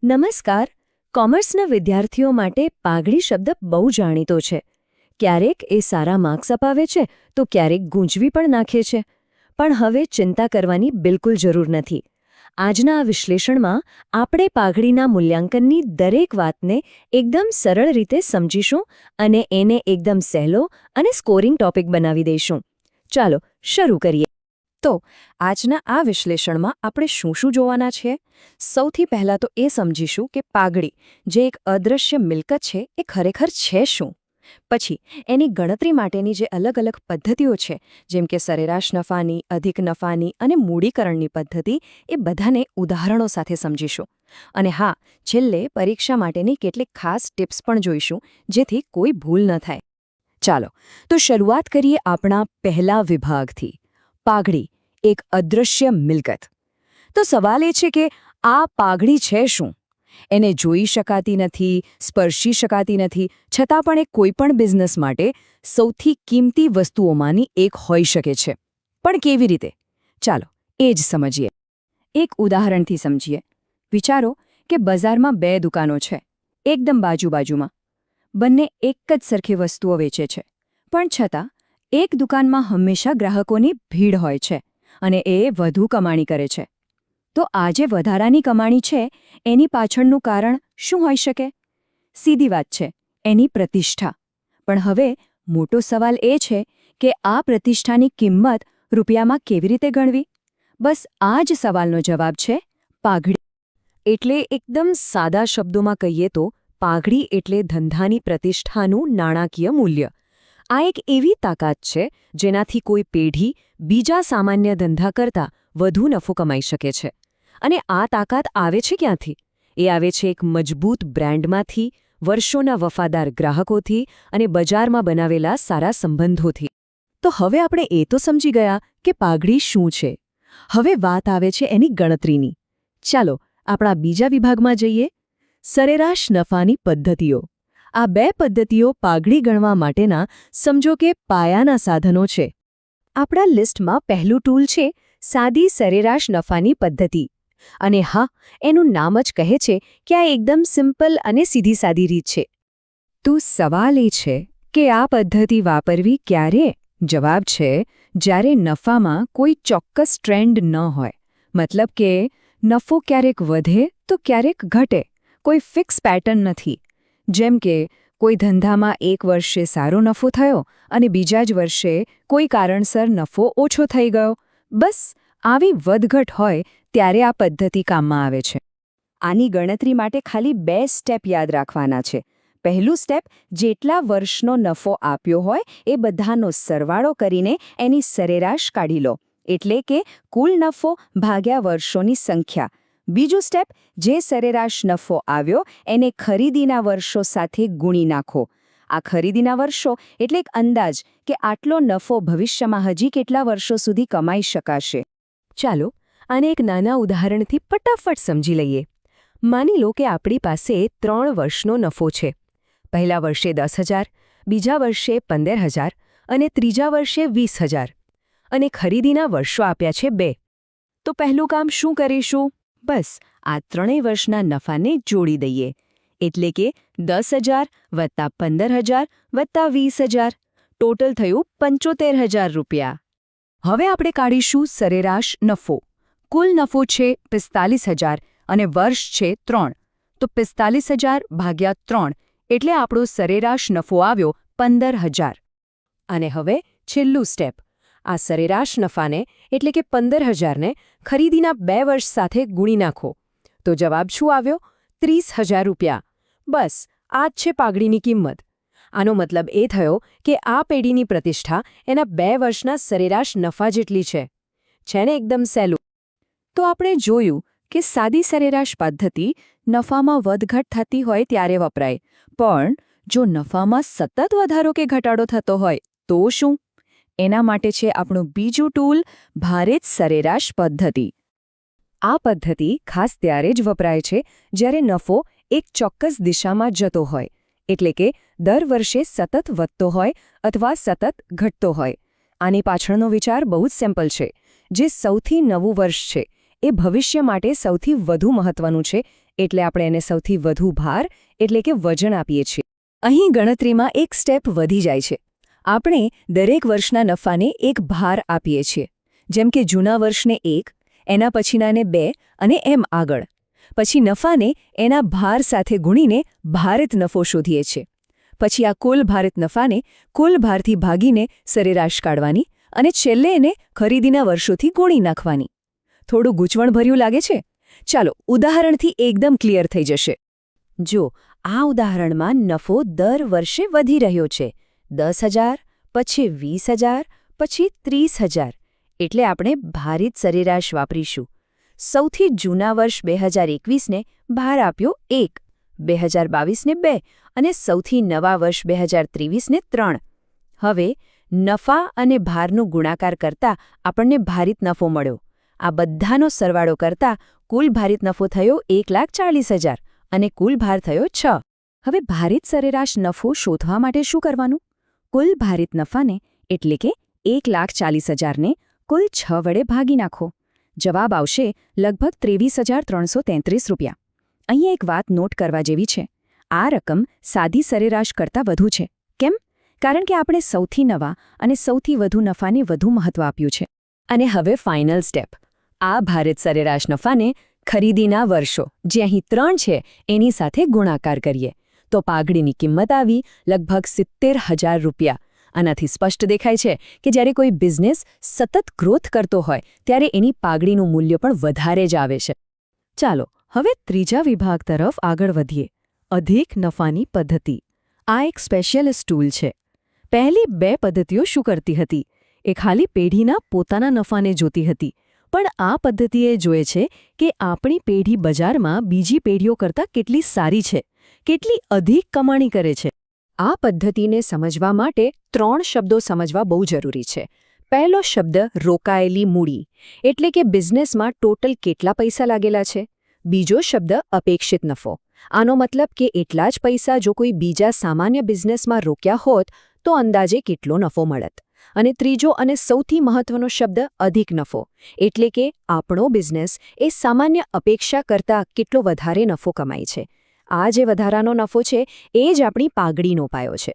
નમસ્કાર. કોમર્સના વિદ્યાર્થીઓ માટે પાઘડી શબ્દ બહુ જાણીતો છે. ક્યારેક એ સારા માર્ક્સ અપાવે છે તો ક્યારેક ગૂંચવી પણ નાખે છે. પણ હવે ચિંતા કરવાની બિલકુલ જરૂર નથી. આજના આ વિશ્લેષણમાં આપણે પાઘડીના મૂલ્યાંકનની દરેક વાતને એકદમ સરળ રીતે સમજીશું અને એને એકદમ સહેલો અને સ્કોરિંગ ટોપિક બનાવી દઈશું. ચાલો શરૂ કરીએ. તો આજના આ વિશ્લેષણમાં આપણે શું શું જોવાના છે? સૌથી પહેલાં તો એ સમજીશું કે પાઘડી જે એક અદૃશ્ય મિલકત છે એ ખરેખર છે શું. પછી એની ગણતરી માટેની જે અલગ અલગ પદ્ધતિઓ છે, જેમ કે સરેરાશ નફાની, અધિક નફાની અને મૂડીકરણની પદ્ધતિ, એ બધાને ઉદાહરણો સાથે સમજીશું. અને હા, છેલ્લે પરીક્ષા માટેની કેટલીક ખાસ ટિપ્સ પણ જોઈશું, જેથી કોઈ ભૂલ ન થાય. ચાલો તો શરૂઆત કરીએ આપણા પહેલા વિભાગથી, પાઘડી એક અદૃશ્ય મિલકત. તો સવાલ એ છે કે આ પાઘડી છે શું? એને જોઈ શકાતી નથી, સ્પર્શી શકાતી નથી, છતાં પણ એ કોઈપણ બિઝનેસ માટે સૌથી કિંમતી વસ્તુઓમાંની એક હોઈ શકે છે. પણ કેવી રીતે? ચાલો એ જ સમજીએ. એક ઉદાહરણથી સમજીએ. વિચારો કે બજારમાં બે દુકાનો છે, એકદમ બાજુબાજુમાં. બંને એક જ સરખી વસ્તુઓ વેચે છે, પણ છતાં એક દુકાનમાં હંમેશા ગ્રાહકોની ભીડ હોય છે અને એ વધુ કમાણી કરે છે. તો આ જે વધારાની કમાણી છે એની પાછળનું કારણ શું હોઈ શકે? સીધી વાત છે, એની પ્રતિષ્ઠા. પણ હવે મોટો સવાલ એ છે કે આ પ્રતિષ્ઠાની કિંમત રૂપિયામાં કેવી રીતે ગણવી? બસ આ જ સવાલનો જવાબ છે પાઘડી. એટલે એકદમ સાદા શબ્દોમાં કહીએ તો પાઘડી એટલે ધંધાની પ્રતિષ્ઠાનું નાણાકીય મૂલ્ય. આ એક એવી તાકાત છે જેનાથી કોઈ પેઢી બીજા સામાન્ય ધંધા કરતાં વધુ નફો કમાઈ શકે છે. અને આ તાકાત આવે છે ક્યાંથી? એ આવે છે એક મજબૂત બ્રાન્ડમાંથી, વર્ષોના વફાદાર ગ્રાહકોથી અને બજારમાં બનાવેલા સારા સંબંધોથી. તો હવે આપણે એ તો સમજી ગયા કે પાઘડી શું છે. હવે વાત આવે છે એની ગણતરીની. ચાલો આપણા બીજા વિભાગમાં જઈએ, સરેરાશ નફાની પદ્ધતિઓ. આ બે પદ્ધતિઓ પાઘડી ગણવા માટેના સમજો કે પાયાના સાધનો છે. આપણા લિસ્ટમાં પહેલું ટૂલ છે સાદી સરેરાશ નફાની પદ્ધતિ. અને હા, એનું નામ જ કહે છે કે આ એકદમ સિમ્પલ અને સીધી સાદી રીત છે. તો સવાલ એ છે કે આ પદ્ધતિ વાપરવી ક્યારે? જવાબ છે જ્યારે નફામાં કોઈ ચોક્કસ ટ્રેન્ડ ન હોય. મતલબ કે નફો ક્યારેક વધે તો ક્યારેક ઘટે, કોઈ ફિક્સ પેટર્ન નથી. જેમ કે કોઈ ધંધામાં એક વર્ષે સારો નફો થયો અને બીજા જ વર્ષે કોઈ કારણસર નફો ઓછો થઈ ગયો. બસ આવી વધઘટ હોય ત્યારે આ પદ્ધતિ કામમાં આવે છે. આની ગણતરી માટે ખાલી 2 સ્ટેપ યાદ રાખવાના છે. પહેલું સ્ટેપ, જેટલા વર્ષનો નફો આપ્યો હોય એ બધાનો સરવાળો કરીને એની સરેરાશ કાઢી લો, એટલે કે કુલ નફો ભાગ્યા વર્ષોની સંખ્યા. બીજું સ્ટેપ, જે સરેરાશ નફો આવ્યો એને ખરીદીના વર્ષો સાથે ગુણી નાખો. આ ખરીદીના વર્ષો એટલે એક અંદાજ કે આટલો નફો ભવિષ્યમાં હજી કેટલા વર્ષો સુધી કમાઈ શકાશે. ચાલો આને એક નાના ઉદાહરણથી ફટાફટ સમજી લઈએ. માની લો કે આપણી પાસે 3 વર્ષનો નફો છે. પહેલા વર્ષે 10,000, બીજા વર્ષે 15,000 અને ત્રીજા વર્ષે 20,000. અને ખરીદીના વર્ષો આપ્યા છે 2. તો પહેલું કામ શું કરીશું? બસ આ 3 વર્ષના નફાને જોડી દઈએ. એટલે કે 10,000 વત્તા 15,000 વત્તા 20,000, ટોટલ થયું 75,000 રૂપિયા. હવે આપણે કાઢીશું સરેરાશ નફો. કુલ નફો છે 45,000 અને વર્ષ છે 3. તો 45,000 ભાગ્યા 3 એટલે આપણો સરેરાશ નફો આવ્યો 15,000. અને હવે છેલ્લું સ્ટેપ, આ સરેરાશ નફાને એટલે કે 15,000ને ખરીદીના 2 વર્ષ સાથે ગુણી નાખો. તો જવાબ શું આવ્યો? 30,000 રૂપિયા. બસ આ જ છે પાઘડીની કિંમત. આનો મતલબ એ થયો કે આ પેઢીની પ્રતિષ્ઠા એના 2 વર્ષના સરેરાશ નફા જેટલી છે. છે ને એકદમ સહેલું? તો આપણે જોયું કે સાદી સરેરાશ પદ્ધતિ નફામાં વધઘટ થતી હોય ત્યારે વપરાય. પણ જો નફામાં સતત વધારો કે ઘટાડો થતો હોય તો શું? એના માટે છે આપણું બીજું ટૂલ, ભારિત સરેરાશ પદ્ધતિ. આ પદ્ધતિ ખાસ ત્યારે જ વપરાય છે જ્યારે નફો એક ચોક્કસ દિશામાં જતો હોય, એટલે કે દર વર્ષે સતત વધતો હોય અથવા સતત ઘટતો હોય. આની પાછળનો વિચાર બહુ જ સિમ્પલ છે. જે સૌથી નવું વર્ષ છે એ ભવિષ્ય માટે સૌથી વધુ મહત્વનું છે એટલે આપણે એને સૌથી વધુ ભાર એટલે કે વજન આપીએ છીએ. અહીં ગણતરીમાં એક સ્ટેપ વધી જાય છે. આપણે દરેક વર્ષના નફાને એક ભાર આપીએ છીએ. જેમ કે જૂના વર્ષને 1, એના પછીનાને 2 અને એમ આગળ. પછી નફાને એના ભાર સાથે ગુણીને ભારિત નફો શોધીએ છીએ. પછી આ કુલ ભારિત નફાને કુલ ભારથી ભાગીને સરેરાશ કાઢવાની અને છેલ્લે એને ખરીદીના વર્ષોથી ગુણી નાખવાની. થોડું ગૂંચવણભર્યું લાગે છે? ચાલો ઉદાહરણથી એકદમ ક્લિયર થઈ જશે. જો આ ઉદાહરણમાં નફો દર વર્ષે વધી રહ્યો છે. 10,000, પછી 20,000, પછી 30,000. એટલે આપણે ભારિત સરેરાશ વાપરીશું. સૌથી જૂના વર્ષ 2021ને ભાર આપ્યો 1, 2022ને 2 અને સૌથી નવા વર્ષ 2023ને 3. હવે નફા અને ભારનો ગુણાકાર કરતા આપણને ભારિત નફો મળ્યો. આ બધાનો સરવાળો કરતા કુલ ભારિત નફો થયો 1,40,000 અને કુલ ભાર થયો 6. હવે ભારિત સરેરાશ નફો શોધવા માટે શું કરવાનું? કુલ ભારિત નફાને એટલે કે 1,40,000ને કુલ 6 વડે ભાગી નાખો. જવાબ આવશે લગભગ 23,333 રૂપિયા. અહીં એક વાત નોટ કરવા જેવી છે. આ રકમ સાદી સરેરાશ કરતાં વધુ છે. કેમ? કારણ કે આપણે સૌથી નવા અને સૌથી વધુ નફાને વધુ મહત્વ આપ્યું છે. અને હવે ફાઇનલ સ્ટેપ. આ ભારિત સરેરાશ નફાને ખરીદીના વર્ષો, જે અહીં 3 છે, એની સાથે ગુણાકાર કરીએ. તો પાઘડીની કિંમત આવી લગભગ 70,000 રૂપિયા. આનાથી સ્પષ્ટ દેખાય છે કે જ્યારે કોઈ બિઝનેસ સતત ગ્રોથ કરતો હોય ત્યારે એની પાઘડીનું મૂલ્ય પણ વધારે જ આવે છે. ચાલો હવે ત્રીજા વિભાગ તરફ આગળ વધીએ. અધિક નફાની પદ્ધતિ. આ એક સ્પેશિયલિસ્ટ ટૂલ છે. પહેલી 2 પદ્ધતિઓ શું કરતી હતી? એ ખાલી પેઢીના પોતાના નફાને જોતી હતી. પણ આ પદ્ધતિએ જોએ છે કે આપણી પેઢી બજારમાં બીજી પેઢીઓ કરતાં કેટલી સારી છે, કેટલી અધિક કમાણી કરે છે. આ પદ્ધતિને સમજવા માટે 3 શબ્દો સમજવા બહુ જરૂરી છે. પહેલો શબ્દ રોકાયેલી મૂડી, એટલે કે બિઝનેસમાં ટોટલ કેટલા પૈસા લાગેલા છે. બીજો શબ્દ અપેક્ષિત નફો. આનો મતલબ કે એટલા જ પૈસા જો કોઈ બીજા સામાન્ય બિઝનેસમાં રોક્યા હોત તો અંદાજે કેટલો નફો મળત. અને ત્રીજો અને સૌથી મહત્વનો શબ્દ અધિક નફો, એટલે કે આપણો બિઝનેસ એ સામાન્ય અપેક્ષા કરતાં કેટલો વધારે નફો કમાય છે. આ જે વધારાનો નફો છે એ જ આપણી પાઘડીનો પાયો છે.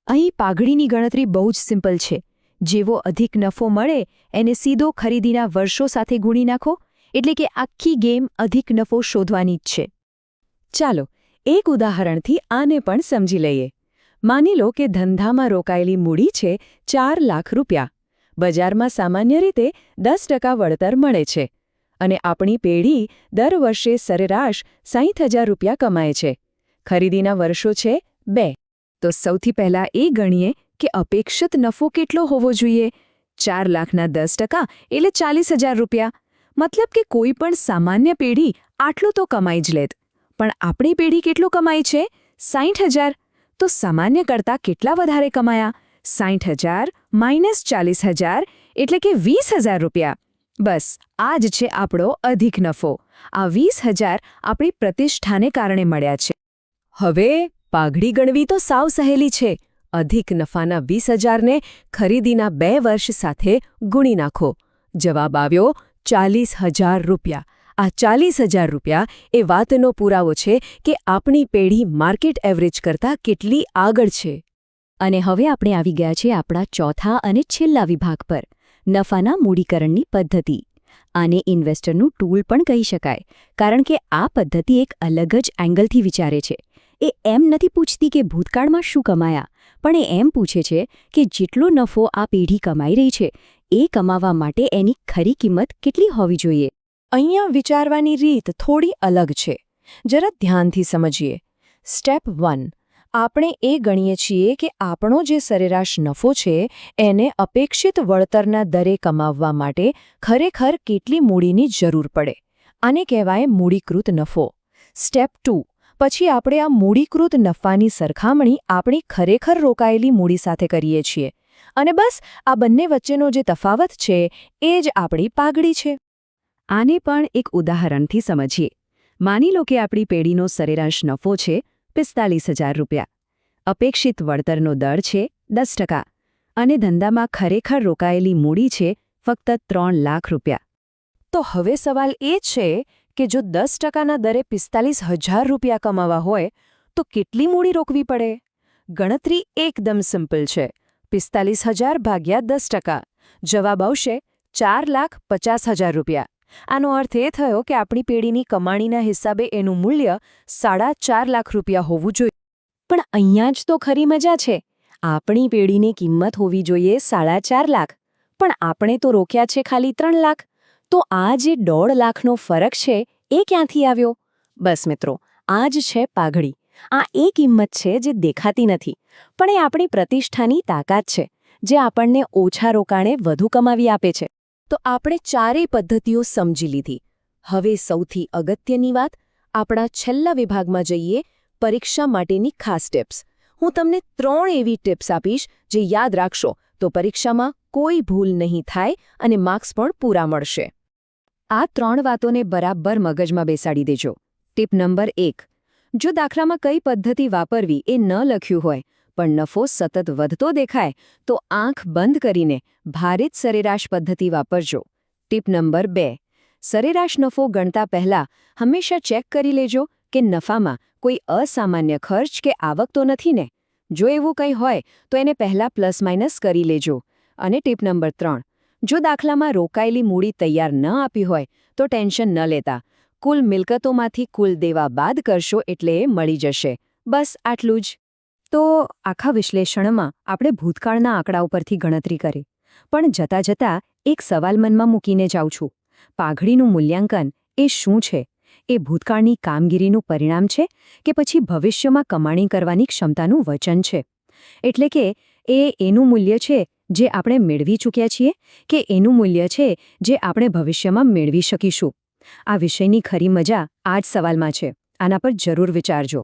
અહીં પાઘડીની ગણતરી બહુ જ સિમ્પલ છે. જેવો અધિક નફો મળે એને સીધો ખરીદીના વર્ષો સાથે ગુણી નાખો. એટલે કે આખી ગેમ અધિક નફો શોધવાની જ છે. ચાલો એક ઉદાહરણથી આને પણ સમજી લઈએ. માની લો કે ધંધામાં રોકાયેલી મૂડી છે 4 લાખ રૂપિયા. બજારમાં સામાન્ય રીતે 10% વળતર મળે છે. અને આપણી પેઢી દર વર્ષે સરેરાશ 60,000 રૂપિયા કમાય છે. ખરીદીના વર્ષો છે 2. તો સૌથી પહેલાં એ ગણીએ કે અપેક્ષિત નફો કેટલો હોવો જોઈએ. 4 લાખના 10% એટલે 40,000 રૂપિયા. મતલબ કે કોઈ પણ સામાન્ય પેઢી આટલું તો કમાઈ જ લેત. પણ આપણી પેઢી કેટલું કમાય છે? 60,000. તો સામાન્ય કરતાં કેટલા વધારે કમાયા? 60,000 માઇનસ 40,000 એટલે કે 20,000 રૂપિયા. બસ આ જ છે આપણો અધિક નફો. આ 20,000 આપણી પ્રતિષ્ઠાને કારણે મળ્યા છે. હવે પાઘડી ગણવી તો સાવ સહેલી છે. અધિક નફાના 20,000ને ખરીદીના 2 વર્ષ સાથે ગુણી નાખો. જવાબ આવ્યો 40,000 રૂપિયા. આ 40,000 રૂપિયા એ વાતનો પુરાવો છે કે આપણી પેઢી માર્કેટ એવરેજ કરતાં કેટલી આગળ છે. અને હવે આપણે આવી ગયા છીએ આપણા ચોથા અને છેલ્લા વિભાગ પર, નફાના મૂડીકરણની પદ્ધતિ. આને ઇન્વેસ્ટરનું ટૂલ પણ કહી શકાય, કારણ કે આ પદ્ધતિ એક અલગ જ એંગલથી વિચારે છે. એ એમ નથી પૂછતી કે ભૂતકાળમાં શું કમાયા, પણ એ એમ પૂછે છે કે જેટલો નફો આ પેઢી કમાઈ રહી છે એ કમાવા માટે એની ખરી કિંમત કેટલી હોવી જોઈએ. અહીંયા વિચારવાની રીત થોડી અલગ છે. જરા ધ્યાનથી સમજીએ. સ્ટેપ 1. આપણે એ ગણીએ છીએ કે આપણો જે સરેરાશ નફો છે એને અપેક્ષિત વળતરના દરે કમાવવા માટે ખરેખર કેટલી મૂડીની જરૂર પડે. આને કહેવાય મૂડીકૃત નફો. સ્ટેપ 2. પછી આપણે આ મૂડીકૃત નફાની સરખામણી આપણી ખરેખર રોકાયેલી મૂડી સાથે કરીએ છીએ. અને બસ આ બંને વચ્ચેનો જે તફાવત છે એ જ આપણી પાઘડી છે. આને પણ એક ઉદાહરણથી સમજીએ. માની લો કે આપણી પેઢીનો સરેરાશ નફો છે 45,000 રૂપિયા. અપેક્ષિત વળતરનો દર છે 10%. અને ધંધામાં ખરેખર રોકાયેલી મૂડી છે ફક્ત 3 લાખ રૂપિયા. તો હવે સવાલ એ છે કે જો 10%ના દરે 45,000 રૂપિયા કમાવા હોય તો કેટલી મૂડી રોકવી પડે? ગણતરી એકદમ સિમ્પલ છે. 45,000 ભાગ્યા 10%. જવાબ આવશે 4,50,000 રૂપિયા. આનો અર્થ એ થયો કે આપણી પેઢીની કમાણીના હિસાબે એનું મૂલ્ય 4.5 લાખ રૂપિયા હોવું જોઈએ. પણ અહીંયા જ તો ખરી મજા છે. આપણી પેઢીની કિંમત હોવી જોઈએ 4.5 લાખ. પણ આપણે તો રોક્યા છે ખાલી 3 લાખ. તો આ જે 1.5 લાખનો ફરક છે એ ક્યાંથી આવ્યો? બસ મિત્રો, આ જ છે પાઘડી. આ એ કિંમત છે જે દેખાતી નથી, પણ એ આપણી પ્રતિષ્ઠાની તાકાત છે, જે આપણને ઓછા રોકાણે વધુ કમાવી આપે છે. તો આપણે ચારેય પદ્ધતિઓ સમજી લીધી. હવે સૌથી અગત્યની વાત, આપણા છેલ્લા વિભાગમાં જઈએ, પરીક્ષા માટેની ખાસ ટિપ્સ. હું તમને 3 એવી ટિપ્સ આપીશ જે યાદ રાખશો તો પરીક્ષામાં કોઈ ભૂલ નહીં થાય અને માર્ક્સ પણ પૂરા મળશે. આ 3 વાતોને બરાબર મગજમાં બેસાડી દેજો. Tip number 1. જો દાખલામાં કઈ પદ્ધતિ વાપરવી એ ન લખ્યું હોય, પણ નફો સતત વધતો દેખાય તો આંખ બંધ કરીને ભારિત સરેરાશ પદ્ધતિ વાપરજો. Tip number 2. સરેરાશ નફો ગણતા પહેલા હંમેશા ચેક કરી લેજો કે નફામાં કોઈ અસામાન્ય ખર્ચ કે આવક તો નથી ને. જો એવું કંઈ હોય તો એને પહેલા પ્લસ માઇનસ કરી લેજો. અને ટીપ નંબર 3. જો દાખલામાં રોકાયેલી મૂડી તૈયાર ન આપી હોય તો ટેન્શન ન લેતા. કુલ મિલકતોમાંથી કુલ દેવા બાદ કરશો એટલે એ મળી જશે. બસ આટલું જ. તો આખા વિશ્લેષણમાં આપણે ભૂતકાળના આંકડા ઉપરથી ગણતરી કરી, પણ જતાં જતાં એક સવાલ મનમાં મૂકીને જાઉં છું. પાઘડીનું મૂલ્યાંકન એ શું છે? એ ભૂતકાળની કામગીરીનું પરિણામ છે કે પછી ભવિષ્યમાં કમાણી કરવાની ક્ષમતાનું વચન છે? એટલે કે એનું મૂલ્ય છે જે આપણે મેળવી ચૂક્યા છીએ કે એનું મૂલ્ય છે જે આપણે ભવિષ્યમાં મેળવી શકીશું? આ વિષયની ખરી મજા આ જ સવાલમાં છે. આના પર જરૂર વિચારજો.